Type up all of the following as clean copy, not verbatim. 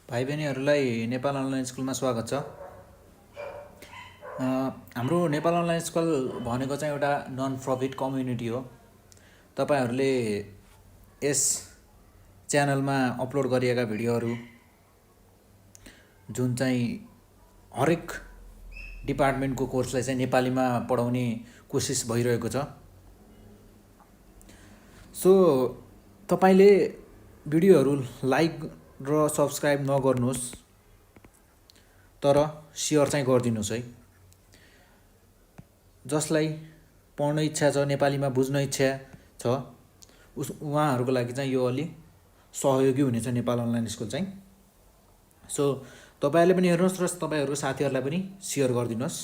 भाइ बहिनीहरूलाई नेपाल अनलाइन स्कुलमा स्वागत छ। हाम्रो नेपाल अनलाइन स्कुल भनेको चाहिँ एउटा नन प्रफिट कम्युनिटी हो। तपाईहरूले यस च्यानलमा अपलोड गरिएका भिडियोहरू जुन चाहिँ हरेक डिपार्टमेन्टको कोर्सलाई चाहिँ नेपालीमा पढाउने कोसिस भइरहेको छ। सो तपाईले भिडियोहरू लाइक र सब्सक्राइब नगर्नुहोस्, तर सेयर चाहिँ गरिदिनुहोस् है। जसलाई पढ्न इच्छा छ, नेपालीमा बुझ्न इच्छा छ, उहाँहरूको लागि चाहिँ यो अलि सहयोगी हुनेछ नेपाल अनलाइन स्कुल चाहिँ। सो तपाईहरूले पनि हेर्नुहोस् र तपाईहरू साथीहरूलाई पनि सेयर गरिदिनुहोस्।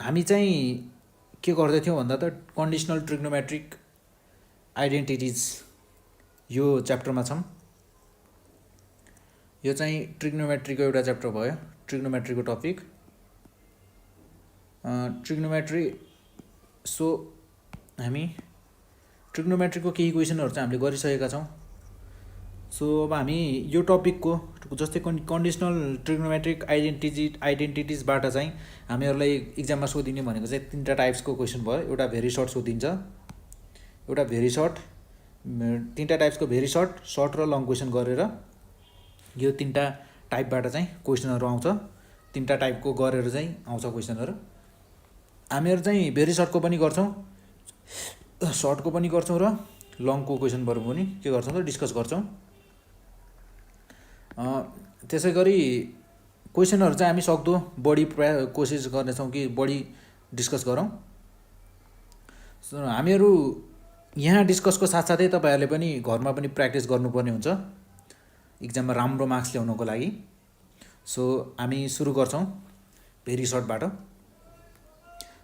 हामी चाहिँ के गर्दै थियौँ भन्दा त कन्डिसनल ट्रिग्नोमेट्रिक आइडेन्टिटिज यो च्याप्टरमा छौँ। यो चाहिँ ट्रिग्नोमेट्रीको एउटा च्याप्टर भयो, ट्रिग्नोमेट्रीको टपिक ट्रिग्नोमेट्री। सो हामी ट्रिग्नोमेट्रीको केही क्वेसनहरू चाहिँ हामीले गरिसकेका छौँ। सो अब हामी यो टपिकको जस्तै कन्डिसनल ट्रिग्नोमेट्रिक आइडेन्टिटिजबाट चाहिँ हामीहरूलाई इक्जाममा सोधिने भनेको चाहिँ तीनवटा टाइप्सको क्वेसन भयो। एउटा भेरी सर्ट सोधिन्छ, एउटा भेरी सर्ट, तीनवटा टाइप्सको भेरी सर्ट र लङ क्वेसन गरेर यो तीनवटा टाइपबाट चाहिँ क्वेसनहरू आउँछ। तीनवटा टाइपको गरेर चाहिँ आउँछ क्वेसनहरू। हामीहरू चाहिँ भेरी सर्टको पनि गर्छौँ, सर्टको पनि गर्छौँ र लङको क्वेसनहरू पनि के गर्छौँ त डिस्कस गर्छौँ। त्यसै गरी क्वेसनहरू चाहिँ हामी सक्दो बढी कोसिस गर्नेछौँ कि बढी डिस्कस गरौँ। हामीहरू यहाँ डिस्कसको साथसाथै तपाईहरूले पनि घरमा पनि प्र्याक्टिस गर्नुपर्ने हुन्छ इक्जाममा राम्रो मार्क्स ल्याउनको लागि। सो हामी सुरु गर्छौँ भेरी सर्टबाट।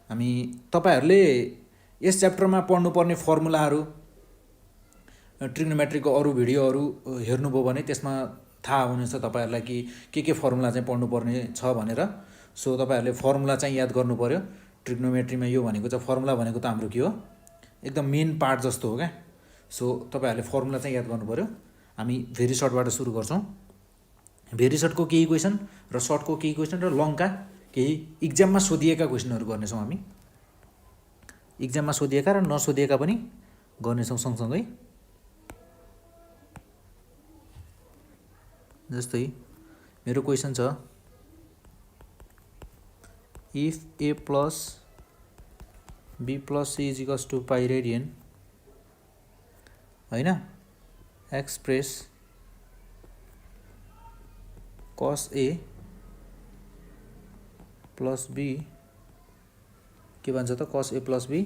हामी तपाईहरूले यस च्याप्टरमा पढ्नुपर्ने फर्मुलाहरू, ट्रिग्नोमेट्रीको अरू भिडियोहरू हेर्नुभयो भने त्यसमा थाहा हुनेछ तपाईहरूलाई कि के फर्मुला चाहिँ पढ्नुपर्ने छ भनेर। सो तपाईहरूले फर्मुला चाहिँ याद गर्नु पर्यो। ट्रिग्नोमेट्रीमा यो भनेको चाहिँ फर्मुला भनेको त हाम्रो के हो, एकदम मेन पार्ट जस्तो हो क्या। सो तपाईहरूले फर्मुला चाहिँ याद गर्नु पर्यो। हामी भेरी सर्टबाट सुरु गर्छौँ। भेरी सर्टको केही क्वेसन र सर्टको केही क्वेसन र लङका केही इक्जाममा सोधिएका क्वेसनहरू गर्नेछौँ। हामी इक्जाममा सोधिएका र नसोधिएका पनि गर्नेछौँ सँगसँगै। जस्तै मेरो क्वेसन छ, if A plus B plus C is equals to pi radian, होइन, express cos A plus B, के भन्छ त cos A plus B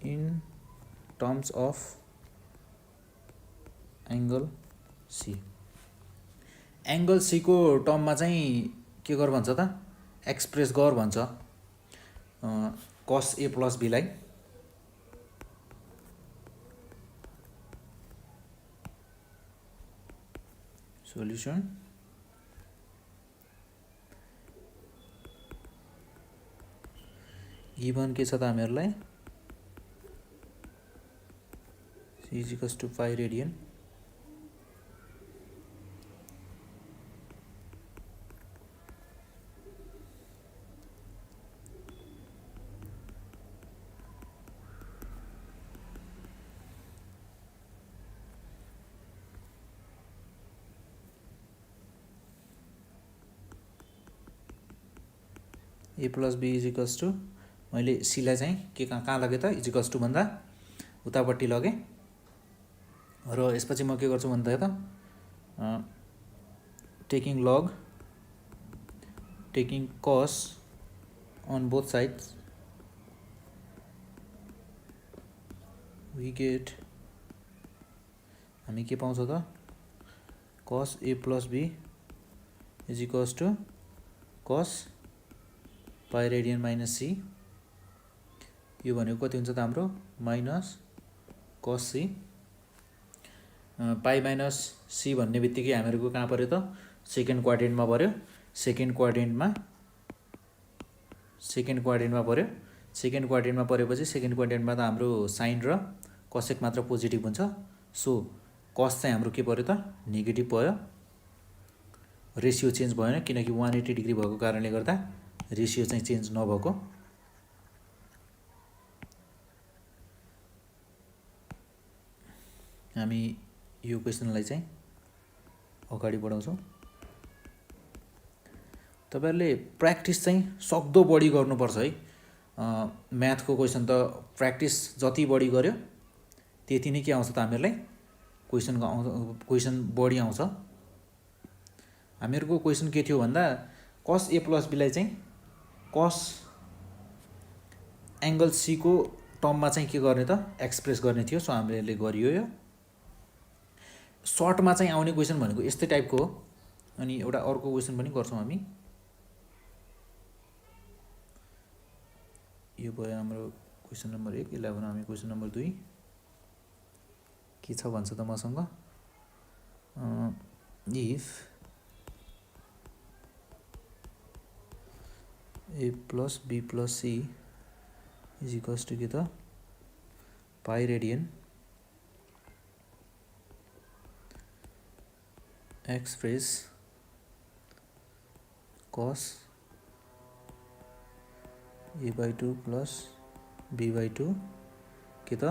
in terms of angle C. Angle C को टर्ममा चाहिँ के गर भन्छ त एक्सप्रेस गर भन्छ कस ए प्लस बीलाई। सोल्युसन गिभन के छ त हामीहरूलाई C is equals to pi radian, A plus B is equals to, मैले सीलाई चाहिँ के कहाँ लगेँ त इज इक्वल्स टु भन्दा उतापट्टि लगेँ। र यसपछि म के गर्छु भन्दा त taking log, taking cos on both sides, we get, हामी के पाउँछ त cos A plus B is equals to cos pi radian minus C. यो भनेको कति हुन्छ त हाम्रो minus cos C. Pi minus C भन्ने बित्तिकै हामीहरूको कहाँ पऱ्यो त सेकेन्ड क्वाड्रेन्टमा पऱ्यो। सेकेन्ड क्वाड्रेन्टमा पऱ्यो। सेकेन्ड क्वाड्रेन्टमा परेपछि सेकेन्ड क्वाड्रेन्टमा त हाम्रो साइन र कसेक मात्र पोजिटिभ हुन्छ। सो कस चाहिँ हाम्रो के पर्यो त नेगेटिभ भयो, रेसियो चेन्ज भएन किनकि 180 डिग्री भएको कारणले गर्दा रेसियो चाहिँ चेन्ज नभएको। हामी यो क्वेसनलाई चाहिँ अगाडि बढाउँछौँ। तपाईहरुले प्र्याक्टिस चाहिँ सक्दो बढी गर्नुपर्छ है। म्याथको क्वेसन त प्र्याक्टिस जति बढी गर्यो त्यति नै के आउँछ त हामीहरूलाई क्वेसन बढी आउँछ। हामीहरूको क्वेसन के थियो भन्दा कस ए प्लस बीलाई चाहिँ कस एङ्गल सी को टर्ममा चाहिँ के गर्ने त एक्सप्रेस गर्ने थियो। सो हामीले गरियो। यो सर्टमा चाहिँ आउने क्वेसन भनेको यस्तै टाइपको हो। अनि एउटा अर्को क्वेसन पनि गर्छौँ हामी। यो भयो हाम्रो क्वेसन नम्बर 1। यसलाई भनौँ हामी क्वेसन नम्बर 2। के छ भन्छ त मसँग, if A plus B plus C is equals to के त pi radian express cos A by 2 plus B by 2 के त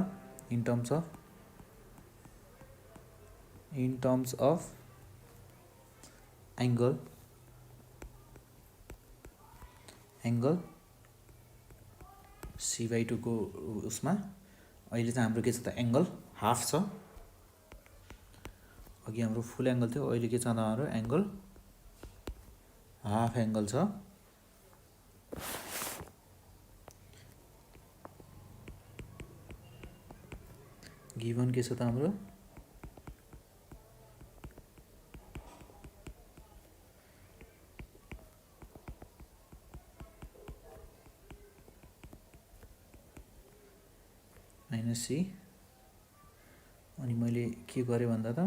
in terms of angle C by 2 को उसमा अहिले चाहिँ हाम्रो के छ त एङ्गल हाफ छ। अघि हाम्रो फुल एङ्गल थियो, अहिले के छ त हाम्रो एङ्गल हाफ एङ्गल छ। गिभन के छ त हाम्रो माइनस सी। अनि मैले के गरेँ भन्दा त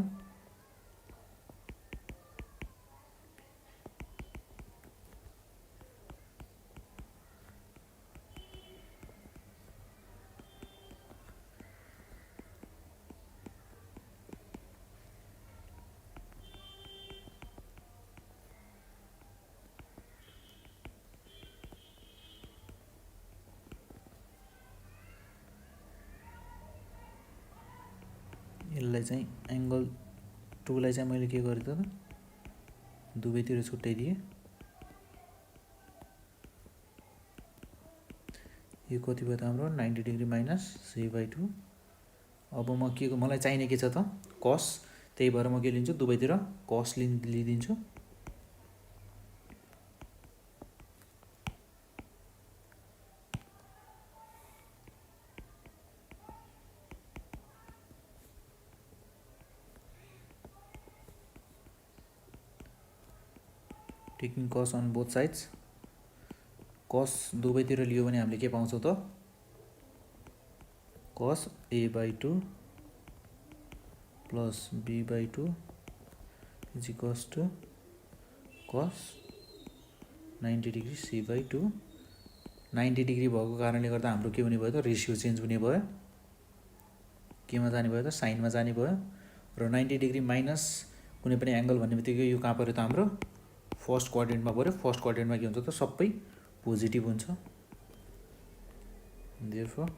यसलाई चाहिँ एङ्गल 2 लाई चाहिँ मैले के गरेँ त दुवैतिर छुट्याइदिएँ। यो कति भयो त हाम्रो 90 डिग्री माइनस सी बाई 2। अब म के मलाई चाहिने के छ त कस, त्यही भएर म के लिन्छु दुवैतिर कस लिइदिन्छु। Taking cos on both sides, cos दुवैतिर लियो भने हामीले के पाउँछौँ त cos A by 2 plus B by 2 is equals to cos 90 degree C by 2। 90 degree भएको कारणले गर्दा हाम्रो के हुने भयो त रेसियो चेन्ज हुने भयो। केमा जाने भयो त साइनमा जाने भयो। र 90 डिग्री माइनस कुनै पनि एङ्गल भन्ने बित्तिकै यो कहाँ पऱ्यो त हाम्रो फर्स्ट क्वाड्रेन्टमा पऱ्यो। फर्स्ट क्वाड्रेन्टमा के हुन्छ त सबै पोजिटिभ हुन्छ। Therefore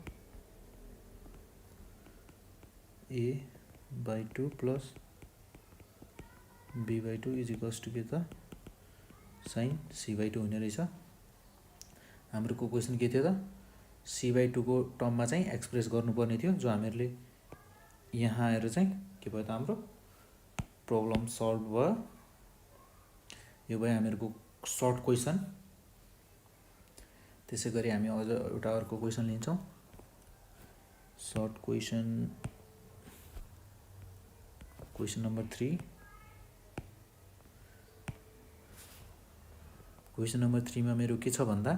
A by 2 plus B by 2 is equals to के त साइन सी बाई 2 हुने रहेछ। हाम्रो क्वेसन के थियो त सी बाई 2 को टर्ममा चाहिँ एक्सप्रेस गर्नुपर्ने थियो, जो हामीहरूले यहाँ आएर चाहिँ के भयो त हाम्रो प्रब्लम सल्भ भयो। यो भयो हामीहरूको सर्ट क्वेसन। त्यसै गरी हामी अझ एउटा अर्को क्वेसन लिन्छौँ। Short question number 3। Question number 3 मा मेरो के छ भन्दा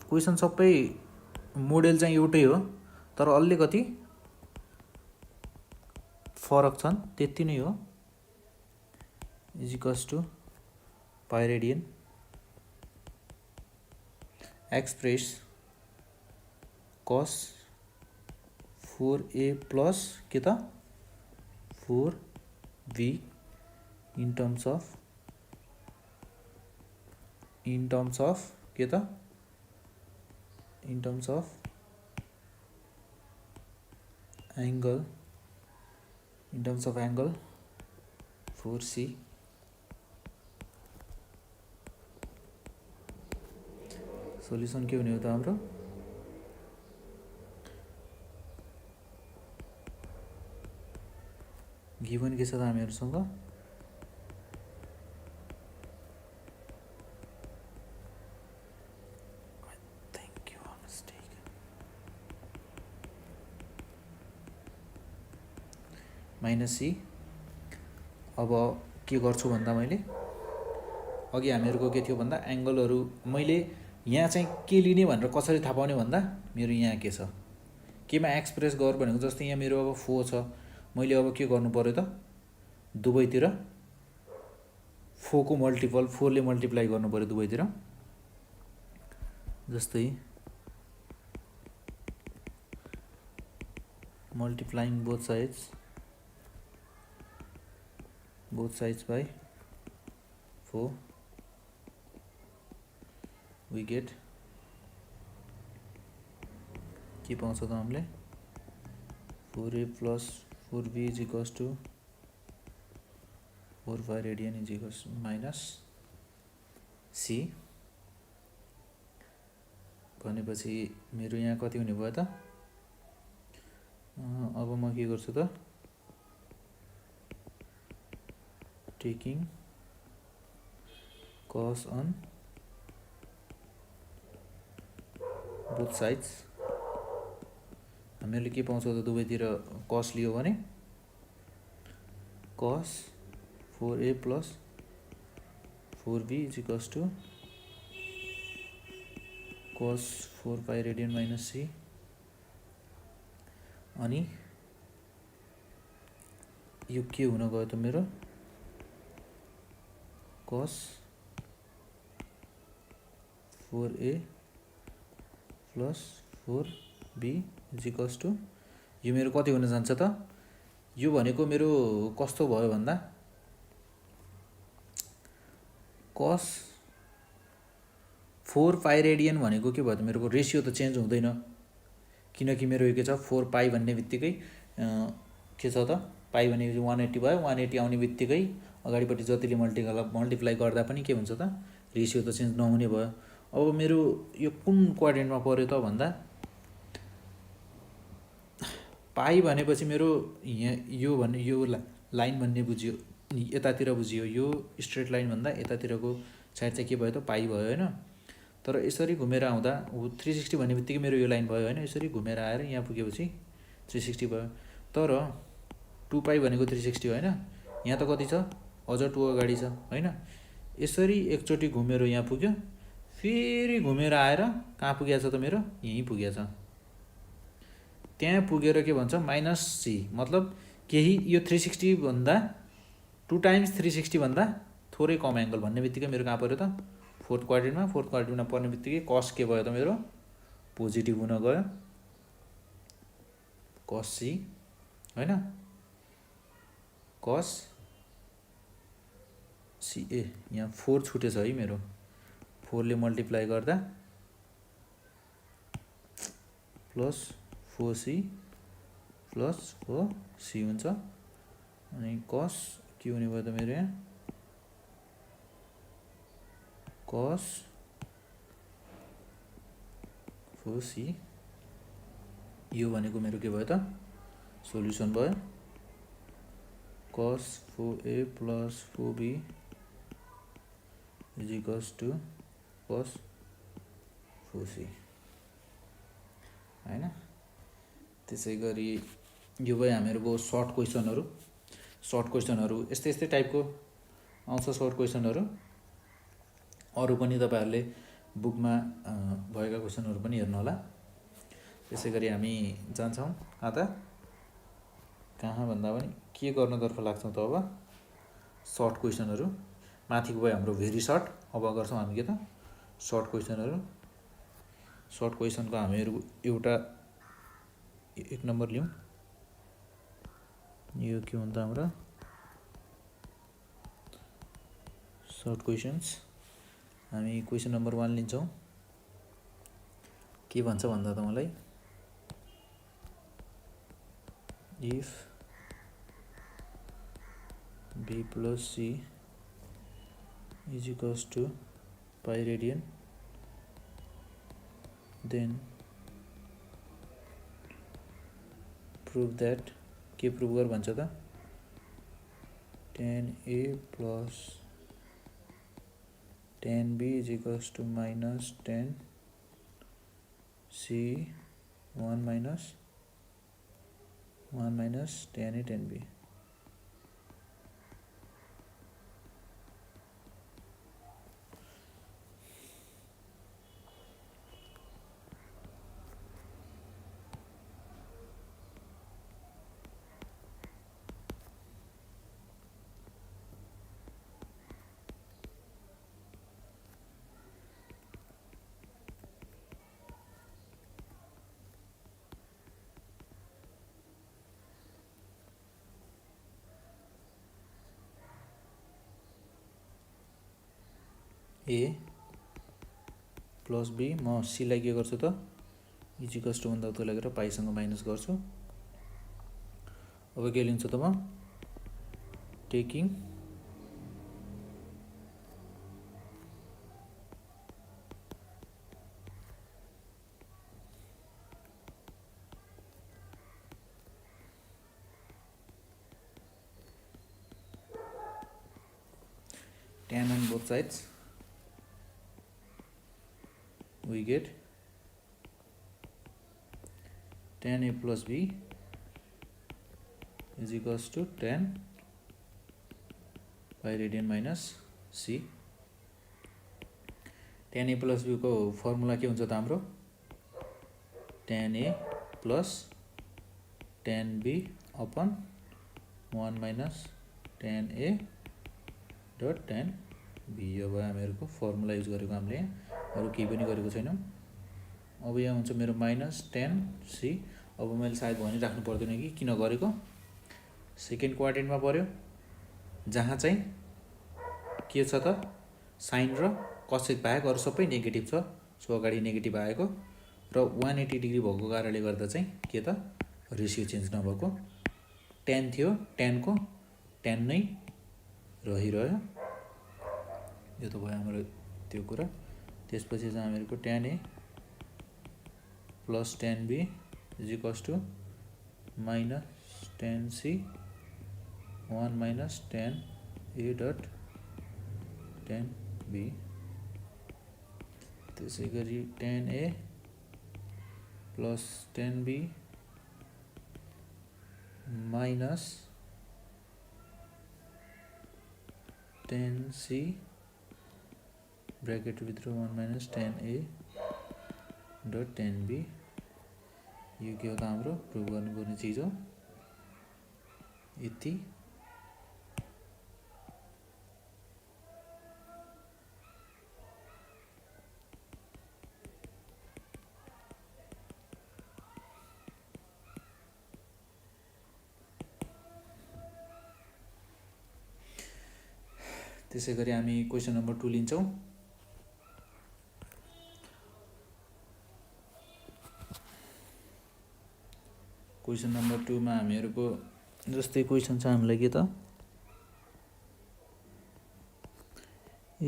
क्वेसन सबै मोडेल चाहिँ एउटै हो तर अलिकति फरक छन्, त्यति नै हो। Is equals to pi radian express cos 4a plus के त 4b इन टर्म्स अफ के त in terms of angle 4c solution के हुने हो त हाम्रो गिवन के छ त हामीहरुसँग -c। अब के गर्छु भन्दा मैले अघि हामीहरुको के थियो भन्दा एंगलहरु मैले यहाँ चाहिँ के लिने भनेर कसरी थाहा पाउने भन्दा मेरो यहाँ के छ केमा एक्सप्रेस गर भनेको जस्तै यहाँ मेरो अब 4 छ मैले अब के गर्नु पर्यो त दुवैतिर 4 को मल्टिपल 4 ले मल्टिप्लाई गर्नु पर्यो दुवैतिर जस्तै multiplying both sides by 4 we get के पाउँछ त हामीले 4a plus 4b is equals to 4 pi radian is equals to minus c भनेपछि मेरो यहाँ कति हुने भयो त अब म के गर्छु त taking cos on both sides हामीले के पाउँछौ त दुवैतिर cos लियो भने cos 4a plus 4b is equals to cos 4 pi radian minus c अनि यो के हुन गयो त मेरो cos 4a plus 4b is equals to यो मेरो कति हुन जान्छ त यो भनेको मेरो कस्तो भयो भन्दा cos 4 पाई रेडियन भनेको के भयो त मेरो रेशियो त चेन्ज हुँदैन किनकि मेरो यो के छ 4 पाई भन्ने बित्तिकै के छ त पाई भनेको 180 भयो 180 आउने बित्तिकै अगाडिपट्टि जतिले मल्टिप्लाई गर्दा पनि के हुन्छ त रेशियो त चेन्ज नहुने भयो अब मेरो यो कुन क्वाड्रेन्टमा पर्यो त भन्दा पाई भनेपछि मेरो यहाँ यो लाइन भन्ने बुझियो यतातिर बुझियो यो स्ट्रेट लाइन भन्दा यतातिरको साइड चाहिँ के भयो त पाई भयो हैन तर यसरी घुमेर आउँदा 360 भन्ने बित्तिकै मेरो यो लाइन भयो हैन यसरी घुमेर आएर यहाँ पुगेपछि 360 भयो तर 2 पाई भनेको 360 हो हैन यहाँ त कति छ अझ 2 अगाडि छ हैन यसरी एकचोटी घुमेर यहाँ पुग्यो फेरि घुमेर आएर कहाँ पुगेछ त मेरो यही पुगेछ त्यहाँ पुगेर के भन्छ -c मतलब केही यो 360 भन्दा 2 टाइम्स 360 भन्दा थोरै कम एंगल भन्ने बित्तिकै मेरो कहाँ पर्यो त फोर्थ क्वाड्रेन्टमा पर्ने बित्तिकै cos के भयो त मेरो पोजिटिभ हुन गयो cos c हैन cos ca यहाँ 4 छुटेछ है मेरो 4 ले मल्टिप्लाई गर्दा प्लस 4c प्लस 4c हुन्छ अनि cos के हुने भयो त मेरो यहाँ cos 4c यो भनेको मेरो के भयो त सोल्युसन भयो cos 4a plus 4b is equals to cos 4c हैन त्यसैगरी यो भयो हामीहरुको सर्ट क्वेशनहरु यस्तै टाइपको आउँछ सर्ट क्वेशनहरु अरु पनि तपाईहरुले बुकमा भएका क्वेशनहरु पनि हेर्नु होला त्यसैगरी हामी जान्छौं कहाँ भन्दा पनि के गर्नतर्फ लाग्छौं त अब सर्ट क्वेशनहरु माथिको भयो हाम्रो भेरी सर्ट अब गर्छौं हामी के त सर्ट क्वेशनको हामीहरु एउटा एक नम्बर लिउँ। यो के भन्छ हाम्रो सर्ट क्वेसन्स। हामी क्वेसन नम्बर 1 लिन्छौँ। के भन्छ भन्दा त मलाई if b plus c is equals to pi radian, then prove that के प्रुभ गर भन्छ त tan a plus tan b is equals to minus tan c 1 minus tan a tan b। A plus B म सीलाई के गर्छु त equals to भन्दा उता लगेर पाइसँग माइनस गर्छु। अब के लिन्छु त म taking tan on both sides, we get tan a plus b is equals to tan pi radian minus c। tan a plus b को फर्मुला के हुन्छ त हाम्रो tan a plus tan b upon 1 minus tan a dot tan b। अब हामीहरूको formula use गरेको हामीले अरू केही पनि गरेको छैनौँ। अब यहाँ हुन्छ मेरो माइनस tan c। अब मैले सायद भनिराख्नु पर्दैन कि किन गरेको, सेकेन्ड क्वाड्रेन्टमा पर्यो जहाँ चाहिँ के छ त साइन र कसेक बाहेक अरू सबै नेगेटिभ छ। सो अगाडि नेगेटिभ आएको र 180 डिग्री भएको कारणले गर्दा चाहिँ के त रेसियो चेन्ज नभएको, tan थियो tanको tan नै रहिरह्यो। यो त भयो हाम्रो त्यो कुरा। त्यसपछि चाहिँ हामीहरूको tan a plus tan b is equals to minus tan c 1 minus tan a dot tan b। त्यसै गरी tan a plus tan b minus tan c bracket भित्र 1 minus tan a dot tan b। यो के हो त हाम्रो prove गर्नुपर्ने चिज हो। यति त्यसै गरी हामी क्वेसन नम्बर 2 लिन्छौँ। क्वेसन नम्बर 2 मा हामीहरूको जस्तै क्वेसन छ हामीलाई के त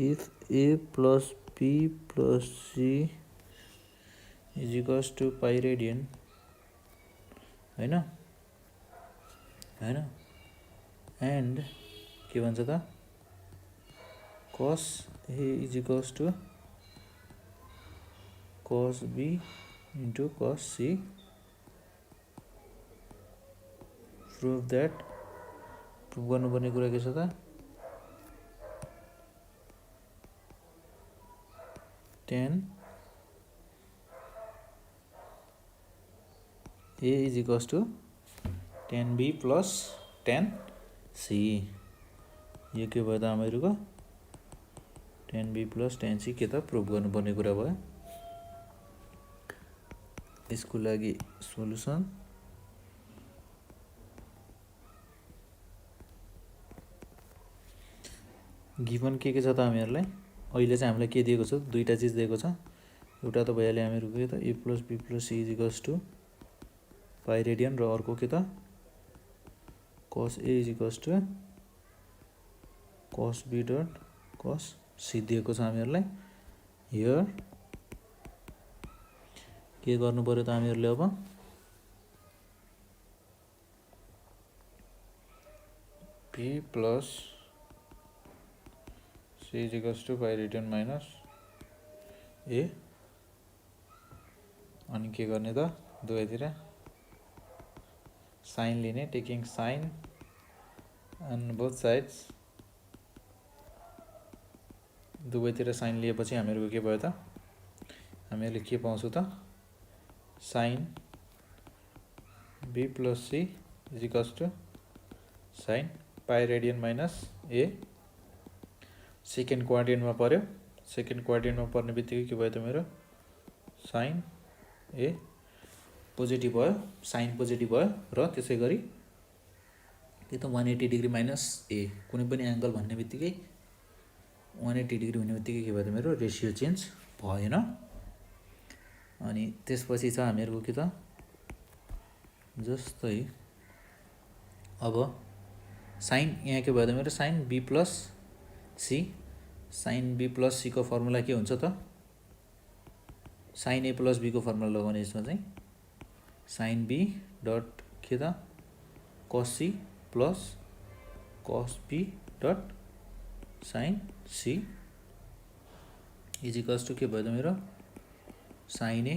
if a plus b plus c is equals to pi radian हैन एन्ड के भन्छ त cos a is equals to cos b into cos c, prove that prove गर्नुपर्ने कुरा के छ त tan a is equals to tan b plus tan c। यो के भयो त हामीहरूको tan b plus tan c के त प्रुभ गर्नुपर्ने कुरा भयो। यसको लागि सोलुसन गिभन के छ त हामीहरूलाई अहिले चाहिँ हामीलाई के दिएको छ, दुईवटा चिज दिएको छ। एउटा त भइहाल्यो हामीहरूको के त A plus B plus C equals to pi radian, र अर्को के त cos A equals to cos B dot cos C दिएको छ हामीहरूलाई। हियर के गर्नु पर्यो त हामीहरूले अब B plus C equals to pi radian minus A, अनि के गर्ने त दुवैतिर साइन लिने, taking sine on both sides. दुवैतिर साइन लिएपछि हामीहरूको के भयो त, हामीहरूले के पाउँछौँ त sine B plus C equals to sine pi radian minus A. Second क्वाड्रेन्टमा पर्यो, सेकेन्ड क्वाड्रेन्टमा पर्ने बित्तिकै के भयो त मेरो साइन ए पोजिटिभ भयो, साइन पोजिटिभ भयो, र त्यसै गरी के त 180 डिग्री माइनस ए, कुनै पनि एङ्गल भन्ने बित्तिकै 180 डिग्री हुने बित्तिकै के भयो त मेरो रेसियो चेन्ज भएन। अनि त्यसपछि छ हामीहरूको के त जस्तै अब साइन यहाँ के भयो त मेरो sine B plus C, sine B plus सीको फर्मुला के हुन्छ त साइन ए प्लस बीको फर्मुला लगाउने यसमा चाहिँ साइन बी डट के त cos C plus cos B dot sine C equals to के भयो त मेरो sine A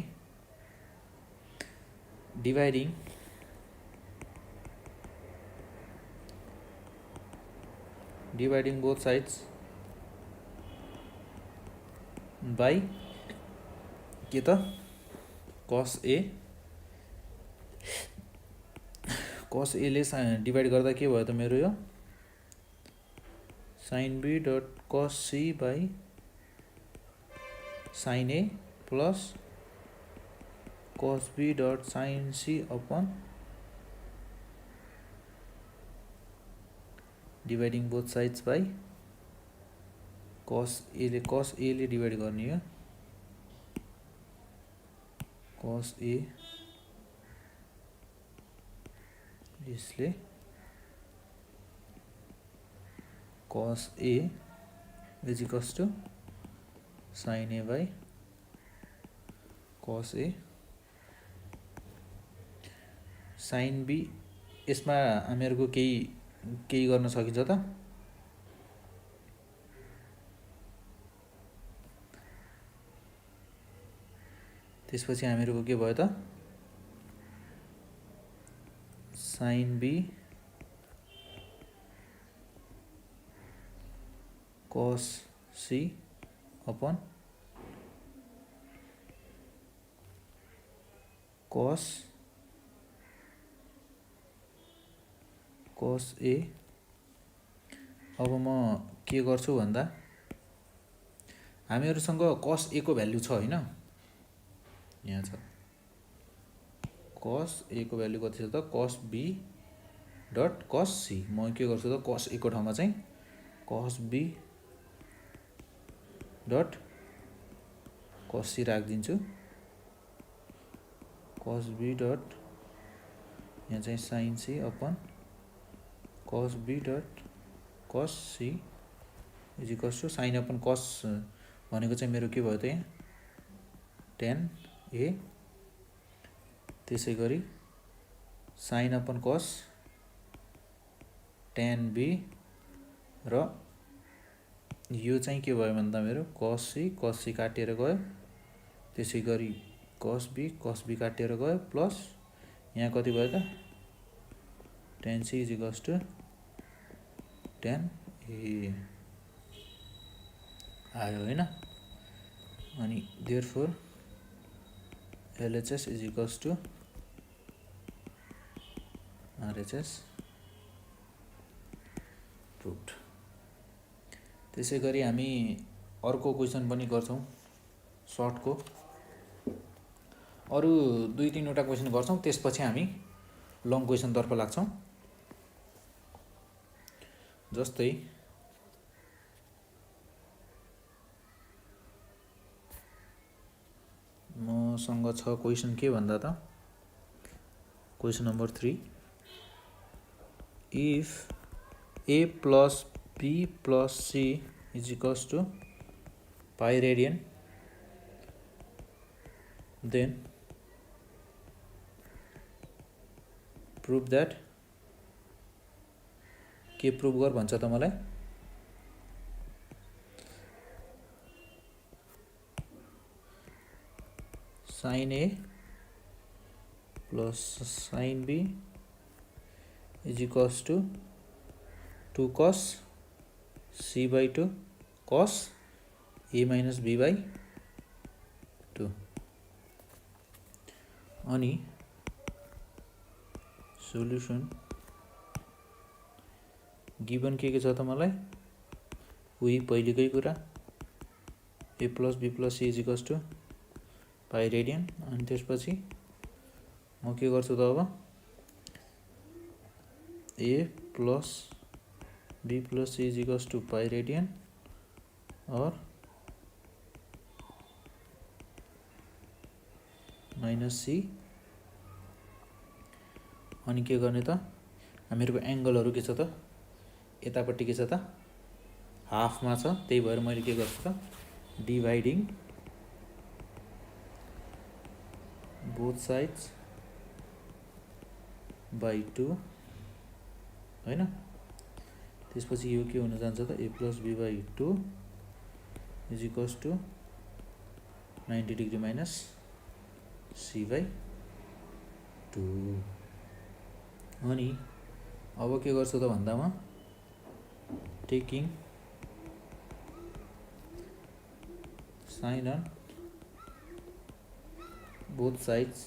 dividing both sides by के त कस ए, कस एले डिभाइड गर्दा के भयो त मेरो यो sine B dot cos C by sine A plus cos B dot sine C upon dividing both sides by cos एले डिवाइड गर्ने हो कस ए, यसले cos A equals to sine A by cos A. Sine B यसमा हामीहरूको केही गर्न सकिन्छ त त्यसपछि हामीहरूको के भयो त साइन बी कस सी अपन कस ए। अब म के गर्छु भन्दा हामीहरूसँग कस ए को भ्यालु छ होइन, यहाँ छ कस ए को भ्यालु कति छ त कस बी डट कस सी। म के गर्छु त कस ए को ठाउँमा चाहिँ कस बी डट कस सी राखिदिन्छु, कस बी डट यहाँ चाहिँ sine C upon cos B dot cos C equals to sine upon cos भनेको चाहिँ मेरो के भयो त यहाँ टेन ए, त्यसै गरी साइन अपन कस टेन बी, र यो चाहिँ के भयो भन्दा मेरो कस सी काटिएर गयो, त्यसै गरी कस बी काटिएर गयो, प्लस यहाँ कति भयो त tan C equals to tan A आयो होइन। अनि therefore LHS is equals to RHS proved। त्यसै गरी हामी अर्को क्वेसन पनि गर्छौँ सर्टको, अरू 2-3वटा क्वेसन गर्छौँ, त्यसपछि हामी लङ क्वेसनतर्फ लाग्छौँ। जस्तै मसँग छ क्वेसन के भन्दा त question number 3 if a plus b plus c is equals to pi radian then prove that के प्रुभ गर भन्छ त मलाई sin a plus sin b is equals to 2 cos c by 2 cos a minus b by 2 अनि solution given के छ त मलाई उही पहिलेकै कुरा a plus b plus c is equals to pi radian अनि त्यसपछि म के गर्छु त अब a plus b plus c is equals to pi radian or minus c अनि के गर्ने त हामीहरुको एंगलहरु के छ त यतापट्टि के छ त हाफमा छ त्यही भएर मैले के गर्छु त डिवाइडिङ both sides by 2 हैन त्यसपछि यो के हुन जान्छ त a plus b by 2 is equals to 90 degree minus c by 2 अनि अब के गर्छु त भन्दामा taking sin on both sides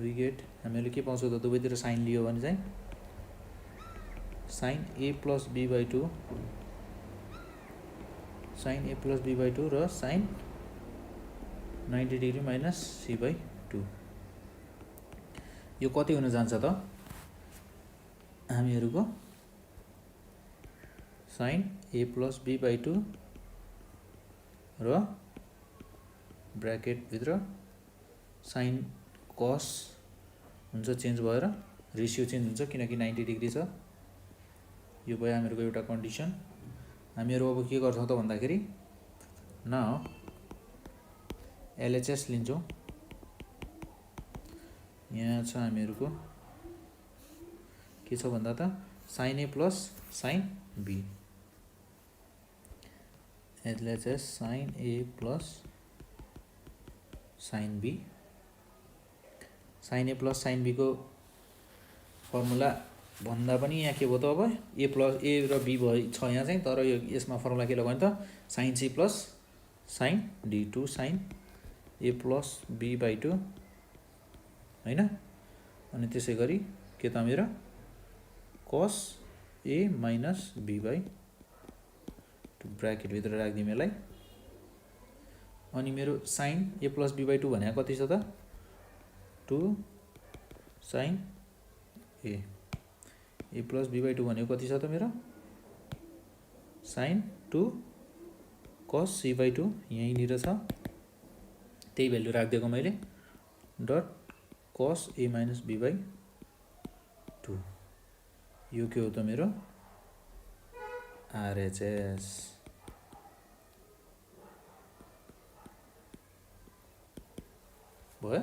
we get हामीले के पाउँछौ त दुवैतिर साइन लियो भने चाहिँ sin a plus b by 2 sin a plus b by 2 र sin 90 degree minus c by 2 यो कति हुन जान्छ त हामीहरुको sin a plus b by 2 र ब्रैकेट भित्र sin cos हुन्छ चेन्ज भएर रेशियो चेन्ज हुन्छ किनकि 90 डिग्री छ यो भयो हामीहरुको एउटा कन्डिसन हामीहरु अब के गर्छौं त भन्दाखेरि नाउ LHS लिन्छौं यहाँ छ हामीहरुको के छ भन्दा त sin a plus sin b LHS sin a plus sin b sin a plus sin b को फर्मुला भन्दा पनि यहाँ के भयो त अब a plus a र b भयो छ यहाँ चाहिँ तर यो यसमा फर्मुला के लगाउने त sin c plus sin d 2 sin a plus b by 2 हैन अनि त्यसैगरी के त मेरो cos a minus b by 2 bracket भित्र राख्दिम यसलाई अनि मेरो sin a plus b by 2 भनेको कति छ त 2 sin a plus b by 2 भनेको कति छ त मेरो sin 2 cos c by 2 यही निर छ त्यही भ्यालु राख्दिएको मैले dot cos a minus b by 2 यो के हो त मेरो RHS भयो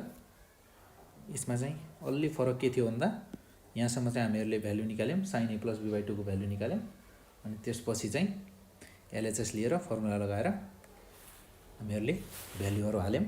यसमा चाहिँ अलि फरक के थियो भन्दा यहाँसम्म चाहिँ हामीहरुले value निकाल्यौं sin a plus b by 2 को भ्यालु निकाल्यौं अनि त्यसपछि चाहिँ LHS लिएर फर्मुला लगाएर हामीहरुले भ्यालुहरु हाल्यौं